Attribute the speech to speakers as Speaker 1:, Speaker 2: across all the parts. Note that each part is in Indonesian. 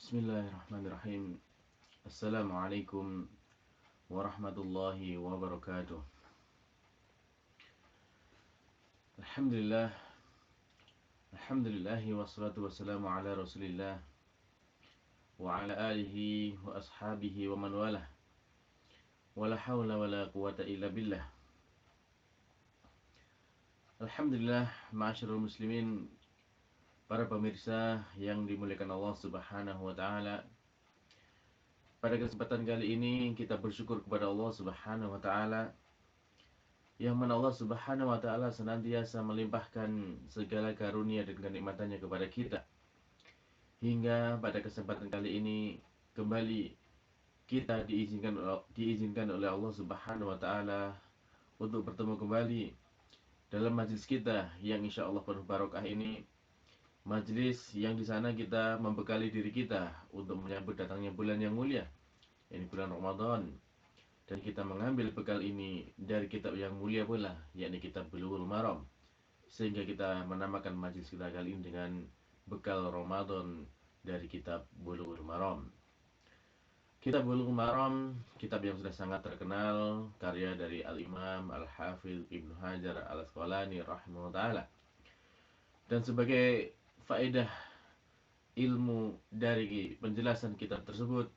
Speaker 1: Bismillahirrahmanirrahim. Assalamualaikum warahmatullahi wabarakatuh. Alhamdulillah. Alhamdulillahi wassalatu wassalamu ala rasulillah wa ala alihi wa ashabihi wa man walah. Wala hawla wala quwata illa billah. Alhamdulillah, ma'asyiral muslimin, para pemirsa yang dimuliakan Allah Subhanahu wa taala. Pada kesempatan kali ini kita bersyukur kepada Allah Subhanahu wa taala, yang mana Allah Subhanahu wa taala senantiasa melimpahkan segala karunia dan kenikmatannya kepada kita. Hingga pada kesempatan kali ini kembali kita diizinkan oleh Allah Subhanahu wa taala untuk bertemu kembali dalam majlis kita yang insya Allah penuh barokah ini. Majlis yang di sana kita membekali diri kita untuk menyambut datangnya bulan yang mulia, ini bulan Ramadan. Dan kita mengambil bekal ini dari kitab yang mulia pula, yakni kitab Bulughul Maram. Sehingga kita menamakan majlis kita kali ini dengan bekal Ramadan dari kitab Bulughul Maram. Kitab Bulughul Maram, kitab yang sudah sangat terkenal, karya dari Al-Imam Al-Hafidh Ibnu Hajar Al-Asqalani rahimahullah ta'ala. Dan sebagai faedah ilmu dari penjelasan kitab tersebut,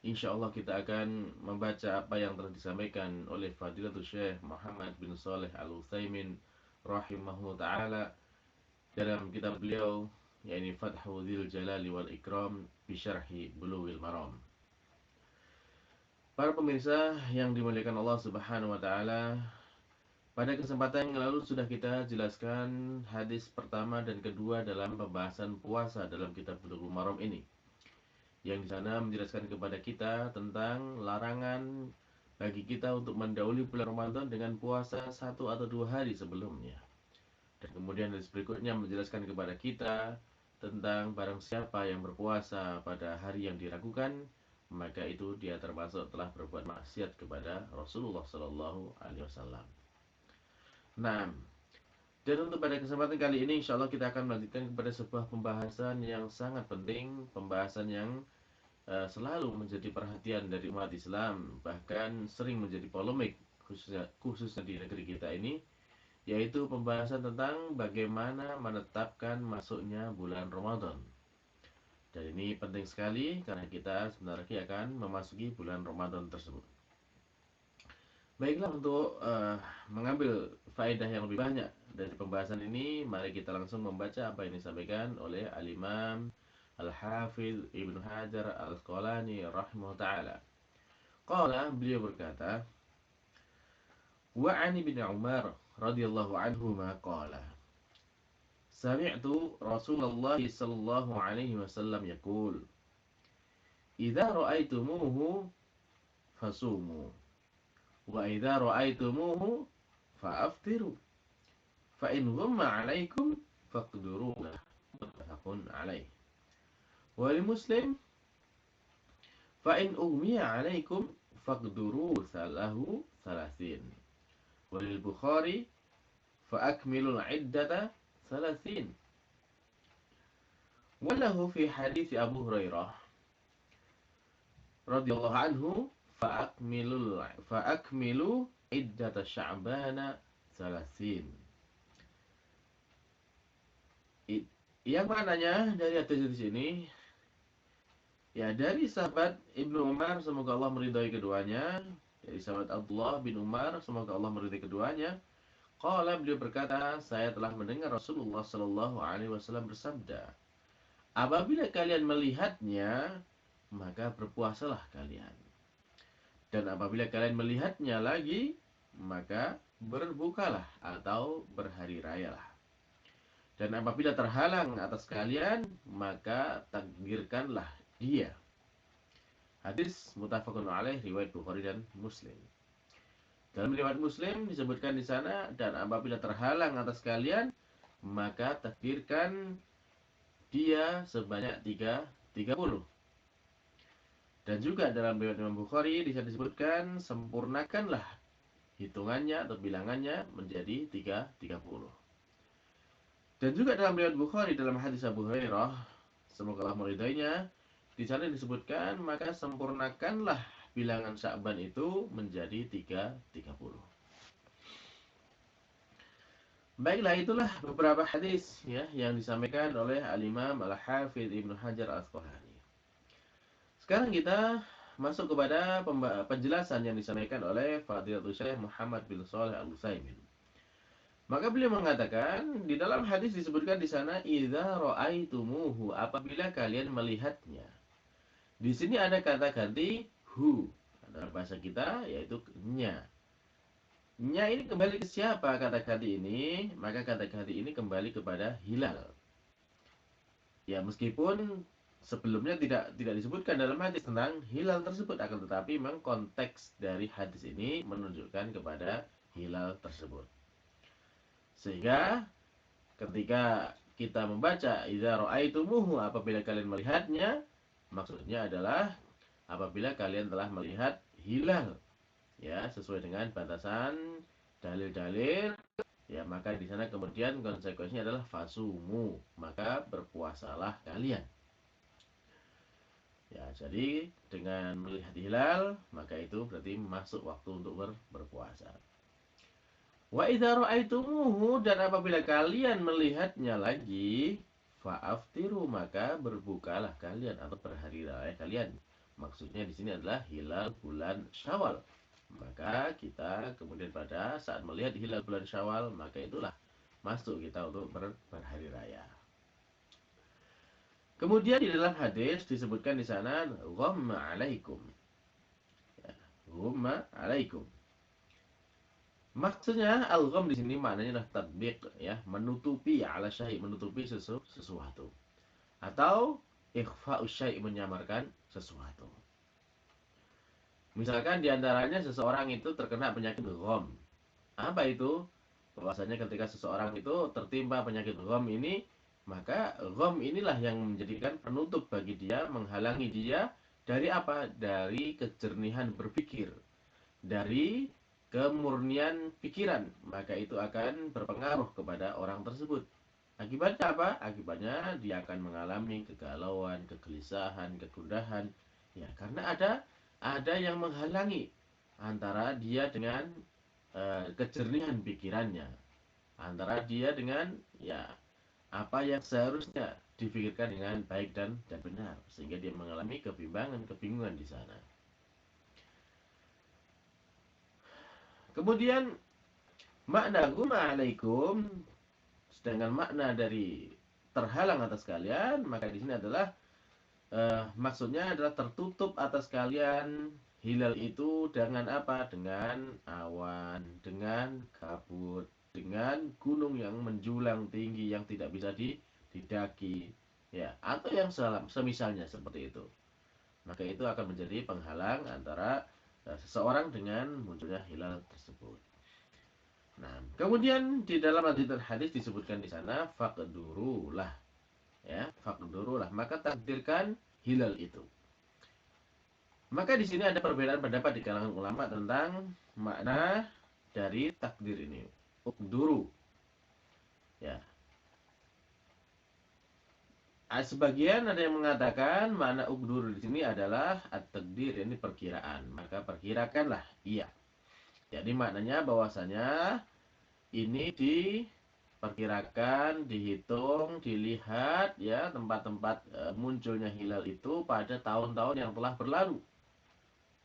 Speaker 1: insya Allah kita akan membaca apa yang telah disampaikan oleh Fadilatul Syekh Muhammad bin Shalih Al-Utsaimin rahimahullah ta'ala dalam kitab beliau, yakni Fathu Dzil Jalali wal Ikram bi Syarhi Bulughil Maram. Para pemirsa yang dimuliakan Allah Subhanahu wa taala, pada kesempatan yang lalu sudah kita jelaskan hadis pertama dan kedua dalam pembahasan puasa dalam kitab Bulughul Maram ini, yang di sana menjelaskan kepada kita tentang larangan bagi kita untuk mendahului bulan Ramadan dengan puasa 1 atau 2 hari sebelumnya. Dan kemudian hadis berikutnya menjelaskan kepada kita tentang barang siapa yang berpuasa pada hari yang diragukan, maka itu dia termasuk telah berbuat maksiat kepada Rasulullah Sallallahu Alaihi Wasallam. Nah, dan untuk pada kesempatan kali ini insya Allah kita akan melanjutkan kepada sebuah pembahasan yang sangat penting, pembahasan yang selalu menjadi perhatian dari umat Islam, bahkan sering menjadi polemik khususnya di negeri kita ini, yaitu pembahasan tentang bagaimana menetapkan masuknya bulan Ramadan. Dan ini penting sekali karena kita sebentar lagi akan memasuki bulan Ramadan tersebut. Baiklah, untuk mengambil faedah yang lebih banyak dari pembahasan ini, mari kita langsung membaca apa yang disampaikan oleh Al-Imam Al-Hafidh Ibnu Hajar Al-Asqalani rahimahullah ta'ala. Qala, beliau berkata, wa 'an Ibnu Umar radhiyallahu anhuma qala, sami'tu Rasulullah sallallahu alaihi wasallam yaqul, idza ra'aitumuhu fasumu wa idza ra'aitumuhu fa'aftiru fa in ghumma 'alaikum faqduru lahu, muttafaqun 'alaih. Wa li Muslim, fa in ughmiya 'alaikum faqduru lahu thalathin. Wa lil Bukhari, fa akmilul 'iddata thalathin. Wa lahu fi hadits Abu Hurairah radhiyallahu anhu, Fa'akmilu iddata Sya'bana Salasin. Yang maknanya dari hadis di sini, ya, dari sahabat Ibnu Umar, semoga Allah meridhai keduanya, dari sahabat Abdullah bin Umar, semoga Allah meridhai keduanya. Qala, beliau berkata, saya telah mendengar Rasulullah sallallahu alaihi wasallam bersabda, apabila kalian melihatnya, maka berpuasalah kalian. Dan apabila kalian melihatnya lagi, maka berbukalah atau berhari rayalah. Dan apabila terhalang atas kalian, maka takbirkanlah dia. Hadis muttafaqun alaih, riwayat Bukhari dan Muslim. Dalam riwayat Muslim disebutkan di sana, dan apabila terhalang atas kalian, maka takbirkan dia sebanyak 30. Dan juga dalam riwayat Imam Bukhari disebutkan, sempurnakanlah hitungannya atau bilangannya menjadi 30. Dan juga dalam riwayat Bukhari dalam hadis Abu Hurairah, semoga Allah meridainya, di sana disebutkan maka sempurnakanlah bilangan Sya'ban itu menjadi 30. Baiklah, itulah beberapa hadis ya yang disampaikan oleh Al-Imam Al-Hafidz Ibnu Hajar Al-Asqalani. Sekarang kita masuk kepada penjelasan yang disampaikan oleh Fadilatul Syekh Muhammad bin Shalih Al-Utsaimin. Maka beliau mengatakan di dalam hadis disebutkan di sana idza ra'aitumuhu, apabila kalian melihatnya. Di sini ada kata ganti hu. Dalam bahasa kita yaitu nya. Nya ini kembali ke siapa kata ganti ini? Maka kata ganti ini kembali kepada hilal. Ya, meskipun sebelumnya tidak disebutkan dalam hadis tentang hilal tersebut, akan tetapi memang konteks dari hadis ini menunjukkan kepada hilal tersebut. Sehingga ketika kita membaca idza ra'aitumuhu, apabila kalian melihatnya, maksudnya adalah apabila kalian telah melihat hilal, ya, sesuai dengan batasan dalil-dalil, ya, maka di sana kemudian konsekuensinya adalah fasumu, maka berpuasalah kalian. Ya, jadi dengan melihat hilal, maka itu berarti masuk waktu untuk berpuasa. Wa idza ra'aitumuhu, dan apabila kalian melihatnya lagi, fa'aftiru, maka berbukalah kalian atau berhari raya kalian. Maksudnya di sini adalah hilal bulan Syawal. Maka kita kemudian pada saat melihat hilal bulan Syawal, maka itulah masuk kita untuk berhari raya. Kemudian di dalam hadis disebutkan di sana ghamma alaikum. Ya, ghamma alaikum. Maksudnya al-gham di sini maknanya adalah tatbiq, ya, menutupi ala syai', menutupi sesuatu. Atau ikhfa'us syai', menyamarkan sesuatu. Misalkan di antaranya seseorang itu terkena penyakit gham. Apa itu? Bahwasanya ketika seseorang itu tertimpa penyakit gham ini, maka gham inilah yang menjadikan penutup bagi dia, menghalangi dia dari apa? Dari kejernihan berpikir, dari kemurnian pikiran, maka itu akan berpengaruh kepada orang tersebut. Akibatnya apa? Akibatnya dia akan mengalami kegalauan, kegelisahan, kegundahan. Ya, karena ada yang menghalangi antara dia dengan kejernihan pikirannya, antara dia dengan, ya, apa yang seharusnya dipikirkan dengan baik dan benar, sehingga dia mengalami kebingungan di sana. Kemudian makna guma alaikum, sedangkan makna dari terhalang atas kalian, maka di sini adalah maksudnya adalah tertutup atas kalian hilal itu dengan apa? Dengan awan, dengan kabut, dengan gunung yang menjulang tinggi yang tidak bisa didaki, ya, atau yang semisalnya seperti itu. Maka itu akan menjadi penghalang antara seseorang dengan munculnya hilal tersebut. Nah, kemudian di dalam lanjutan hadis disebutkan di sana faqdurulah, ya, faqdurulah, maka takdirkan hilal itu. Maka di sini ada perbedaan pendapat di kalangan ulama tentang makna dari takdir ini. Uqduru, ya. Sebagian ada yang mengatakan makna uqduru di sini adalah at-taqdir, ini perkiraan. Maka perkirakanlah, iya. Jadi maknanya bahwasanya ini diperkirakan, dihitung, dilihat, ya, tempat-tempat munculnya hilal itu pada tahun-tahun yang telah berlalu,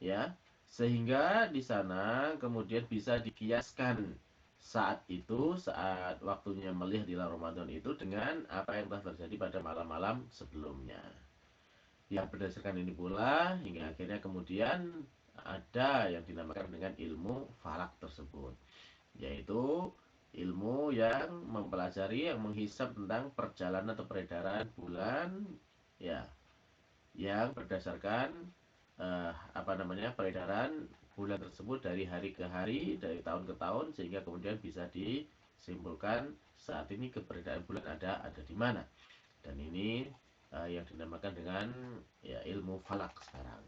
Speaker 1: ya, sehingga di sana kemudian bisa dikiaskan saat itu, saat waktunya melihat hilal Ramadan itu dengan apa yang telah terjadi pada malam-malam sebelumnya. Yang berdasarkan ini pula hingga akhirnya kemudian ada yang dinamakan dengan ilmu falak tersebut, yaitu ilmu yang mempelajari, yang menghisap tentang perjalanan atau peredaran bulan, ya, yang berdasarkan peredaran bulan tersebut dari hari ke hari, dari tahun ke tahun, sehingga kemudian bisa disimpulkan saat ini keberadaan bulan ada di mana. Dan ini yang dinamakan dengan, ya, ilmu falak sekarang.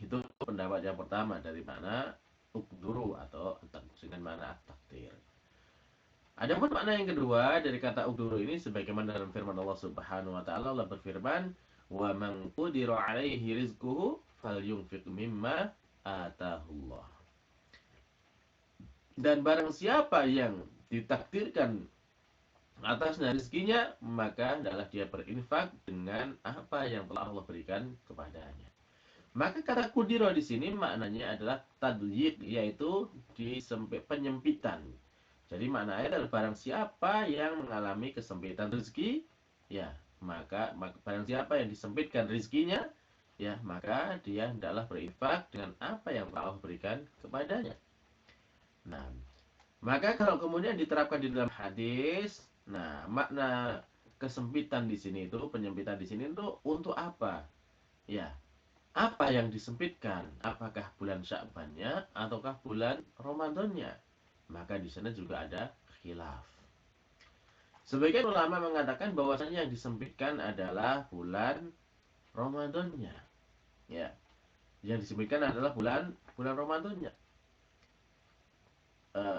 Speaker 1: Itu pendapat yang pertama dari mana ukduru atau dengan mana takdir. Adapun makna yang kedua dari kata ukduru ini sebagaimana dalam firman Allah Subhanahu wa taala, Allah berfirman, wa man qudira 'alaihi rizquhu falyunfiq mimma atahullah. Dan barang siapa yang ditakdirkan atasnya rezekinya, maka adalah dia berinfak dengan apa yang telah Allah berikan kepadanya. Maka kata kudiro di sini maknanya adalah tadyiq, yaitu penyempitan. Jadi maknanya adalah barang siapa yang mengalami kesempitan rezeki, ya maka barang siapa yang disempitkan rezekinya, ya maka dia hendaklah berinfak dengan apa yang Allah berikan kepadanya. Nah, maka kalau kemudian diterapkan di dalam hadis, nah makna kesempitan di sini itu, penyempitan di sini itu untuk apa? Ya, apa yang disempitkan? Apakah bulan Sya'bannya ataukah bulan Ramadannya? Maka di sana juga ada khilaf. Sebagian ulama mengatakan bahwasanya yang disempitkan adalah bulan Ramadannya. Ya, yang disempitkan adalah bulan Ramadannya.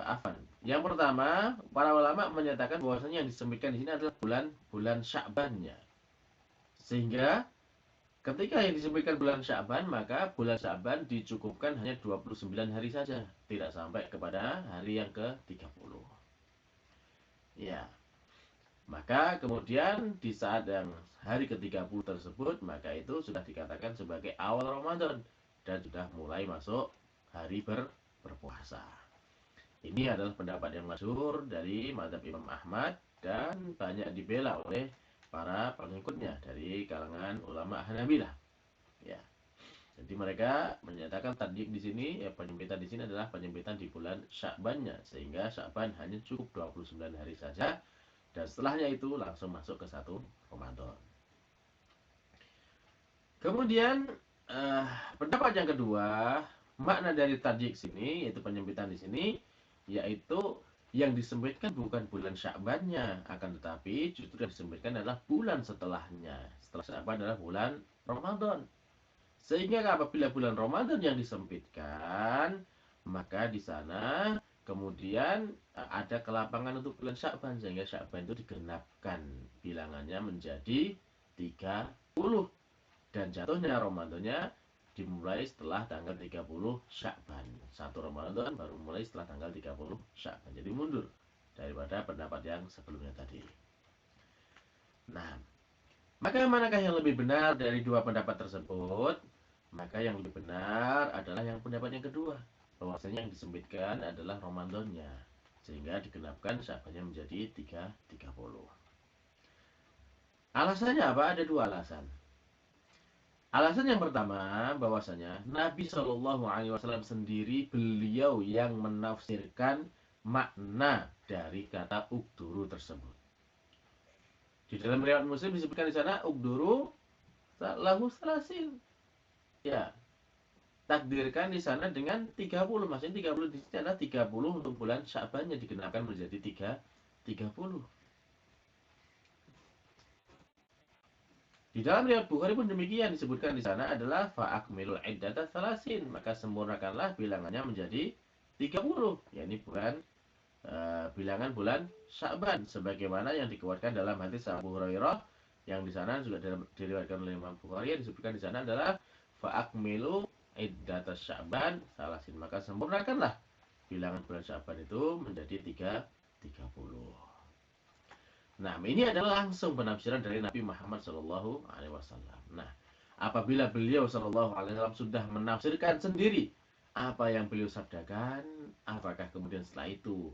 Speaker 1: Afan. Yang pertama, para ulama menyatakan bahwasanya yang disempitkan di sini adalah bulan Sya'bannya. Sehingga ketika yang disebutkan bulan Sya'ban, maka bulan Sya'ban dicukupkan hanya 29 hari saja, tidak sampai kepada hari yang ke-30. Ya. Maka kemudian di saat yang hari ke-30 tersebut, maka itu sudah dikatakan sebagai awal Ramadan dan sudah mulai masuk hari berpuasa. Ini adalah pendapat yang masyhur dari mazhab Imam Ahmad dan banyak dibela oleh para pengikutnya dari kalangan ulama Hanabilah. Ya. Jadi mereka menyatakan tadyiq di sini, ya penyempitan di sini adalah penyempitan di bulan Sya'bannya, sehingga Sya'ban hanya cukup 29 hari saja dan setelahnya itu langsung masuk ke 1 Ramadan. Kemudian pendapat yang kedua, makna dari tadyiq sini yaitu penyempitan di sini yaitu yang disempitkan bukan bulan Sya'bannya, akan tetapi justru yang disempitkan adalah bulan setelahnya. Setelah Sya'ban adalah bulan Ramadan. Sehingga apabila bulan Ramadan yang disempitkan, maka di sana kemudian ada kelapangan untuk bulan Sya'ban, sehingga Sya'ban itu digenapkan bilangannya menjadi 30 dan jatuhnya Ramadannya dimulai setelah tanggal 30 Sya'ban. 1 Ramadan baru mulai setelah tanggal 30 Sya'ban. Jadi mundur daripada pendapat yang sebelumnya tadi. Nah, maka manakah yang lebih benar dari dua pendapat tersebut? Maka yang lebih benar adalah yang pendapat yang kedua, bahwasanya yang disempitkan adalah Ramadannya, sehingga digenapkan Sya'bannya menjadi 30. Alasannya apa? Ada dua alasan. Alasan yang pertama, bahwasanya Nabi Shallallahu Alaihi Wasallam sendiri beliau yang menafsirkan makna dari kata ukduru tersebut. Di dalam riwayat Muslim disebutkan di sana ukduru lahu salasin. Ya, takdirkan di sana dengan 30. Maksudnya 30 di sini adalah 30 untuk bulan Sya'bannya digenapkan menjadi 30. Di dalam riwayat Bukhari pun demikian, disebutkan di sana adalah fa'akmilul iddata salasin, maka sempurnakanlah bilangannya menjadi 30, yakni bilangan bulan Sya'ban sebagaimana yang dikeluarkan dalam hadis Abu Hurairah yang di sana juga diriwayatkan oleh Imam Bukhari, yang disebutkan di sana adalah fa'akmilu iddata Sya'ban salasin, maka sempurnakanlah bilangan bulan Sya'ban itu menjadi 30. Nah, ini adalah langsung penafsiran dari Nabi Muhammad SAW. Nah, apabila beliau SAW sudah menafsirkan sendiri apa yang beliau sabdakan, apakah kemudian setelah itu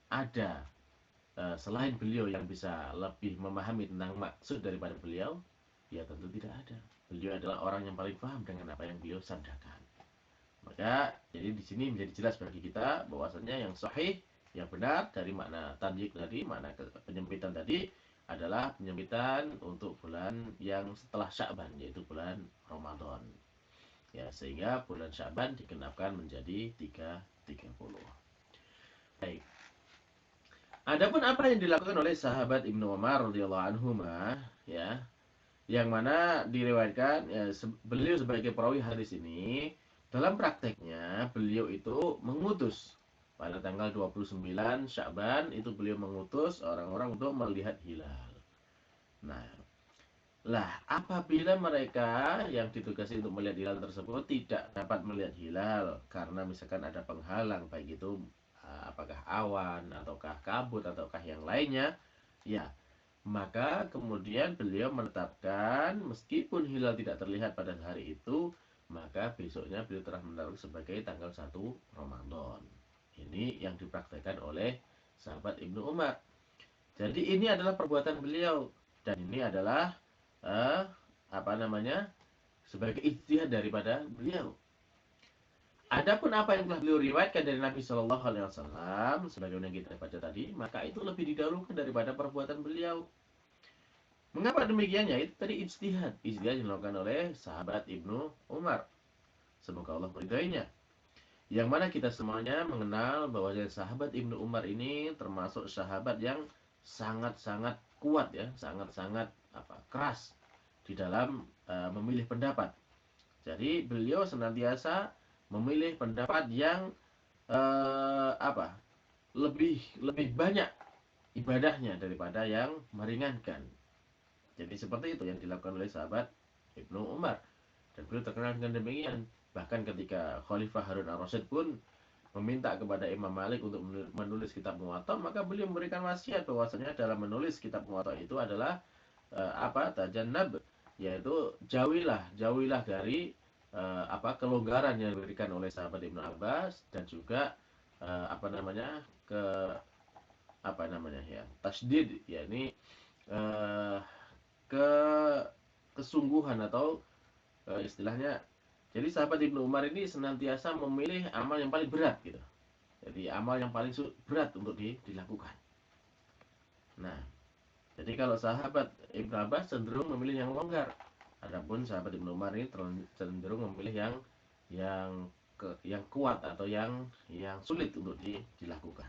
Speaker 1: ada selain beliau yang bisa lebih memahami tentang maksud daripada beliau? Ya tentu tidak ada. Beliau adalah orang yang paling paham dengan apa yang beliau sabdakan. Maka jadi di sini menjadi jelas bagi kita bahwasanya yang sahih, yang benar dari makna tadyiq tadi, makna penyempitan tadi adalah penyempitan untuk bulan yang setelah Sya'ban, yaitu bulan Ramadan. Ya, sehingga bulan Sya'ban digenapkan menjadi 30. Baik. Adapun apa yang dilakukan oleh sahabat Ibnu Umar radhiyallahu anhu, ya, yang mana diriwayatkan ya, beliau sebagai perawi hadis ini, dalam prakteknya beliau itu mengutus pada tanggal 29 Sya'ban itu beliau mengutus orang-orang untuk melihat hilal. Nah, Lah, apabila mereka yang ditugasi untuk melihat hilal tersebut tidak dapat melihat hilal karena misalkan ada penghalang, baik itu apakah awan ataukah kabut ataukah yang lainnya, ya, maka kemudian beliau menetapkan meskipun hilal tidak terlihat pada hari itu, maka besoknya beliau telah menetapkan sebagai tanggal 1 Ramadan. Ini yang dipraktekkan oleh sahabat Ibnu Umar. Jadi ini adalah perbuatan beliau, dan ini adalah eh, apa namanya, sebagai ijtihad daripada beliau. Adapun apa yang telah beliau riwayatkan dari Nabi Shallallahu Alaihi Wasallam, sebagaimana yang kita baca tadi, maka itu lebih didahulukan daripada perbuatan beliau. Mengapa demikian? Ya itu tadi ijtihad, ijtihad yang dilakukan oleh sahabat Ibnu Umar. Semoga Allah meridainya. Yang mana kita semuanya mengenal bahwa sahabat Ibnu Umar ini termasuk sahabat yang sangat-sangat kuat ya, sangat-sangat keras di dalam memilih pendapat. Jadi beliau senantiasa memilih pendapat yang lebih lebih banyak ibadahnya daripada yang meringankan. Jadi seperti itu yang dilakukan oleh sahabat Ibnu Umar, dan beliau terkenal dengan demikian. Bahkan ketika Khalifah Harun al-Rasyid pun meminta kepada Imam Malik untuk menulis kitab Muwatta, maka beliau memberikan wasiat bahwasanya dalam menulis kitab Muwatta itu adalah tajannab, yaitu jauhilah dari kelonggaran yang diberikan oleh sahabat Ibnu Abbas, dan juga apa namanya ke apa namanya ya tasdid, yakni eh, ke kesungguhan atau istilahnya. Jadi sahabat Ibnu Umar ini senantiasa memilih amal yang paling berat gitu. Jadi amal yang paling berat untuk dilakukan. Nah, jadi kalau sahabat Ibnu Abbas cenderung memilih yang longgar. Adapun sahabat Ibnu Umar ini cenderung memilih yang kuat atau yang sulit untuk dilakukan.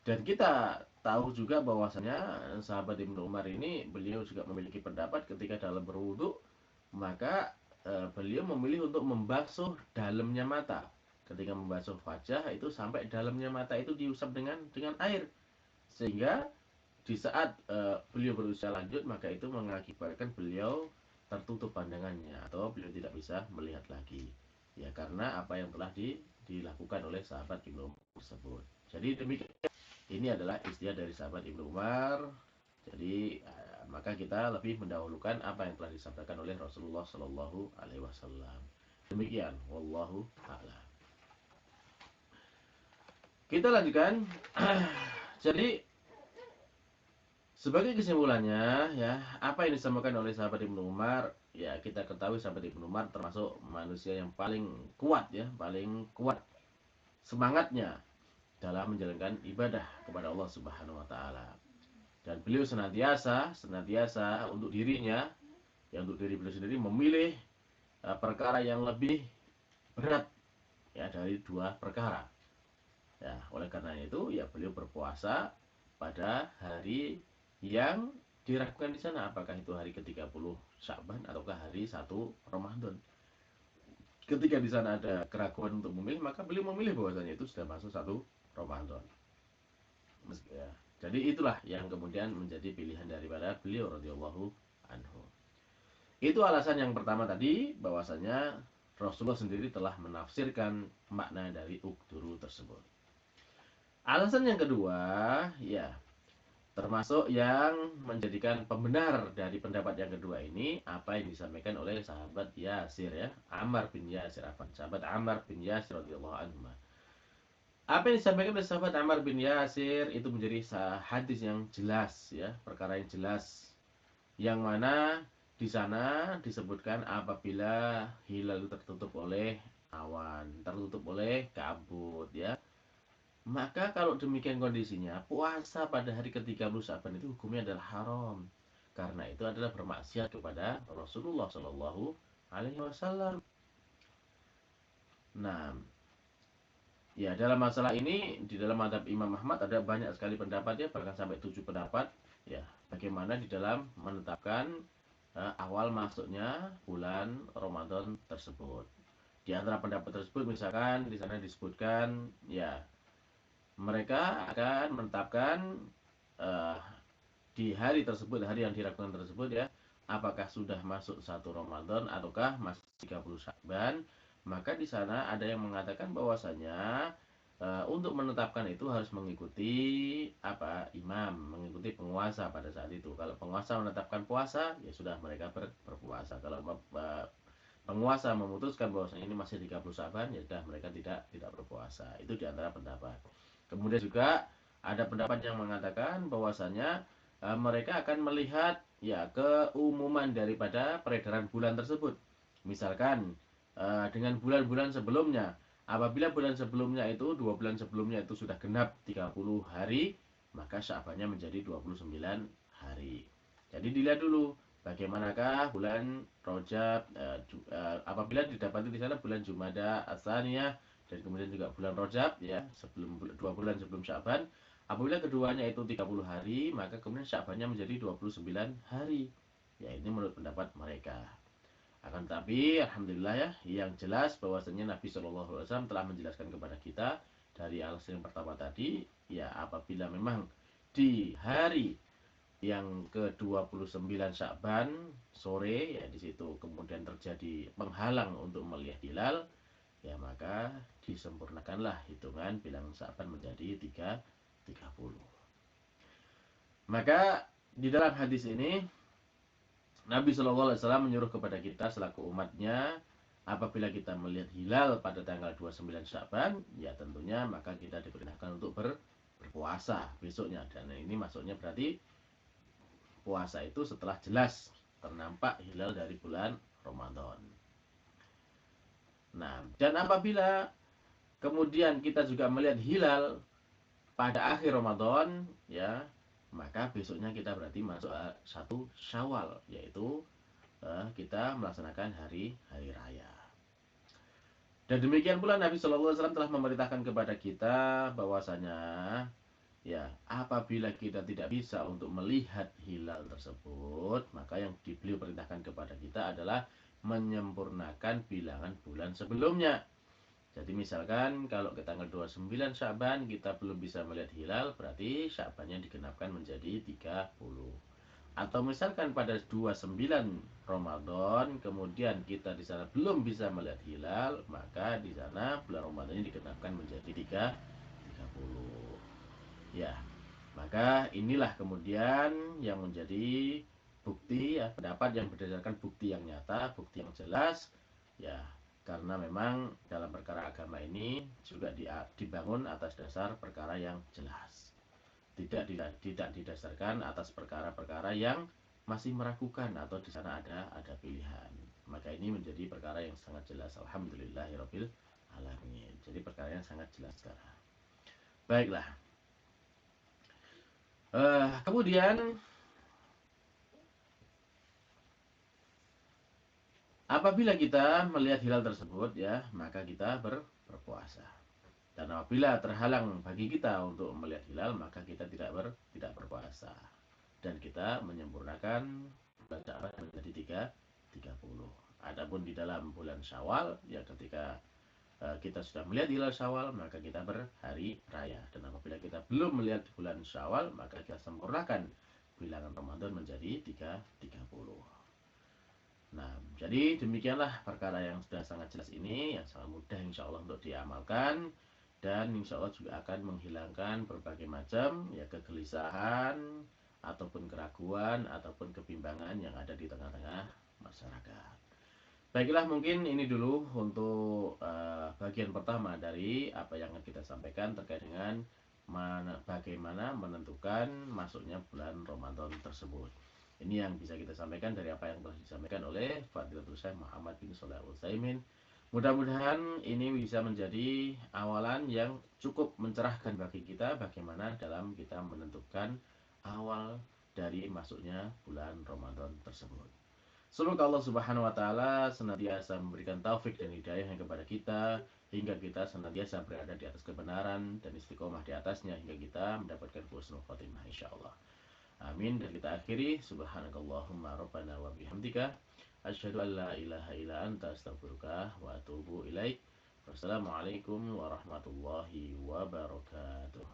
Speaker 1: Dan kita tahu juga bahwasanya sahabat Ibnu Umar ini beliau juga memiliki pendapat ketika dalam berwudu, maka beliau memilih untuk membasuh dalamnya mata. Ketika membasuh wajah itu sampai dalamnya mata itu diusap dengan air, sehingga di saat beliau berusaha lanjut, maka itu mengakibatkan beliau tertutup pandangannya atau beliau tidak bisa melihat lagi. Ya karena apa yang telah dilakukan oleh sahabat Ibnu Umar tersebut. Jadi demikian. Ini adalah ijtihad dari sahabat Ibnu Umar. Jadi maka kita lebih mendahulukan apa yang telah disampaikan oleh Rasulullah Shallallahu Alaihi Wasallam. Demikian, wallahu a'lam. Kita lanjutkan. Jadi sebagai kesimpulannya ya, apa yang disampaikan oleh sahabat Ibnu Umar, ya kita ketahui sahabat Ibnu Umar termasuk manusia yang paling kuat ya, paling kuat semangatnya dalam menjalankan ibadah kepada Allah Subhanahu wa taala. Dan beliau senantiasa untuk dirinya, ya untuk diri beliau sendiri memilih perkara yang lebih berat ya dari dua perkara. Ya, oleh karena itu ya beliau berpuasa pada hari yang diragukan di sana, apakah itu hari ke-30 Sya'ban ataukah hari 1 Ramadan. Ketika di sana ada keraguan untuk memilih, maka beliau memilih bahwasanya itu sudah masuk 1 Ramadan. Ya. Jadi itulah yang kemudian menjadi pilihan daripada beliau radhiyallahu anhu. Itu alasan yang pertama tadi, bahwasanya Rasulullah sendiri telah menafsirkan makna dari uqduru tersebut. Alasan yang kedua, ya, termasuk yang menjadikan pembenar dari pendapat yang kedua ini, apa yang disampaikan oleh sahabat Yasir ya, Ammar bin Yasir, sahabat Ammar bin Yasir radhiyallahu anhu. Apa yang disampaikan oleh sahabat Ammar bin Yasir itu menjadi hadis yang jelas ya, perkara yang jelas, yang mana di sana disebutkan apabila hilal itu tertutup oleh awan, tertutup oleh kabut ya. Maka kalau demikian kondisinya, puasa pada hari ke-30 Syaban itu hukumnya adalah haram. Karena itu adalah bermaksiat kepada Rasulullah Shallallahu Alaihi Wasallam. Nah, ya dalam masalah ini di dalam mazhab Imam Ahmad ada banyak sekali pendapat ya, bahkan sampai 7 pendapat ya. Bagaimana di dalam menetapkan awal masuknya bulan Ramadan tersebut. Di antara pendapat tersebut misalkan di sana disebutkan ya mereka akan menetapkan uh, di hari tersebut, hari yang diragukan tersebut ya, apakah sudah masuk 1 Ramadan ataukah masih 30 Sya'ban, maka di sana ada yang mengatakan bahwasanya untuk menetapkan itu harus mengikuti imam, mengikuti penguasa pada saat itu. Kalau penguasa menetapkan puasa, ya sudah mereka berpuasa. Kalau penguasa memutuskan bahwasanya ini masih 30 Sya'ban, ya sudah mereka tidak berpuasa. Itu diantara pendapat. Kemudian juga ada pendapat yang mengatakan bahwasanya mereka akan melihat ya keumuman daripada peredaran bulan tersebut. Misalkan dengan bulan-bulan sebelumnya, apabila bulan sebelumnya itu 2 bulan sebelumnya itu sudah genap 30 hari, maka Sya'bannya menjadi 29 hari. Jadi dilihat dulu bagaimanakah bulan Rajab, apabila didapati di sana bulan Jumada Ats-Tsaniyah dan kemudian juga bulan Rajab ya, 2 bulan sebelum Sya'ban. Apabila keduanya itu 30 hari, maka kemudian Sya'bannya menjadi 29 hari. Ya, ini menurut pendapat mereka. Akan tetapi, alhamdulillah ya, yang jelas bahwasanya Nabi SAW telah menjelaskan kepada kita dari alasan yang pertama tadi, ya apabila memang di hari yang ke-29 Sya'ban sore ya di situ kemudian terjadi penghalang untuk melihat hilal, ya maka disempurnakanlah hitungan bilangan Sya'ban menjadi 30. Maka di dalam hadis ini Nabi SAW menyuruh kepada kita selaku umatnya, apabila kita melihat hilal pada tanggal 29 Sya'ban, ya tentunya maka kita diperintahkan untuk berpuasa besoknya. Dan ini maksudnya berarti puasa itu setelah jelas ternampak hilal dari bulan Ramadan. Nah, dan apabila kemudian kita juga melihat hilal pada akhir Ramadan, ya maka besoknya kita berarti masuk 1 Syawal, yaitu kita melaksanakan hari raya. Dan demikian pula Nabi SAW telah memerintahkan kepada kita bahwasanya ya apabila kita tidak bisa untuk melihat hilal tersebut, maka yang beliau perintahkan kepada kita adalah menyempurnakan bilangan bulan sebelumnya. Jadi misalkan kalau ke tanggal 29 Sya'ban kita belum bisa melihat hilal, berarti Sya'bannya digenapkan menjadi 30. Atau misalkan pada 29 Ramadan kemudian kita di sana belum bisa melihat hilal, maka di sana bulan Ramadannya digenapkan menjadi 30. Ya, maka inilah kemudian yang menjadi bukti ya, pendapat yang berdasarkan bukti yang nyata, bukti yang jelas ya. Karena memang dalam perkara agama ini juga dibangun atas dasar perkara yang jelas. Tidak didasarkan atas perkara-perkara yang masih meragukan atau di sana ada pilihan. Maka ini menjadi perkara yang sangat jelas. Alhamdulillahirabbil alamin. Jadi perkara yang sangat jelas sekarang. Baiklah. Kemudian apabila kita melihat hilal tersebut ya, maka kita berpuasa. Dan apabila terhalang bagi kita untuk melihat hilal, maka kita tidak berpuasa. Dan kita menyempurnakan bulan Sya'ban menjadi 30. Adapun di dalam bulan Syawal, ya ketika kita sudah melihat hilal Syawal, maka kita berhari raya. Dan apabila kita belum melihat bulan Syawal, maka kita sempurnakan bilangan Ramadan menjadi 30. Nah, jadi demikianlah perkara yang sudah sangat jelas ini, yang sangat mudah insya Allah untuk diamalkan. Dan insya Allah juga akan menghilangkan berbagai macam ya kegelisahan, ataupun keraguan, ataupun kebimbangan yang ada di tengah-tengah masyarakat. Baiklah, mungkin ini dulu untuk bagian pertama dari apa yang akan kita sampaikan terkait dengan bagaimana menentukan masuknya bulan Ramadan tersebut. Ini yang bisa kita sampaikan dari apa yang telah disampaikan oleh Fadilatul Syekh Muhammad bin Shalih Al-Utsaimin. Mudah-mudahan ini bisa menjadi awalan yang cukup mencerahkan bagi kita bagaimana dalam kita menentukan awal dari masuknya bulan Ramadan tersebut. Semoga Allah Subhanahu wa taala senantiasa memberikan taufik dan hidayah kepada kita hingga kita senantiasa berada di atas kebenaran dan istiqomah di atasnya hingga kita mendapatkan husnul khotimah insyaallah. Amin. Dan kita akhiri subhanakallahumma rabbana wa bihamdika asyhadu an la ilaha illa anta astaghfiruka wa atubu ilaik. Wassalamualaikum warahmatullahi wabarakatuh.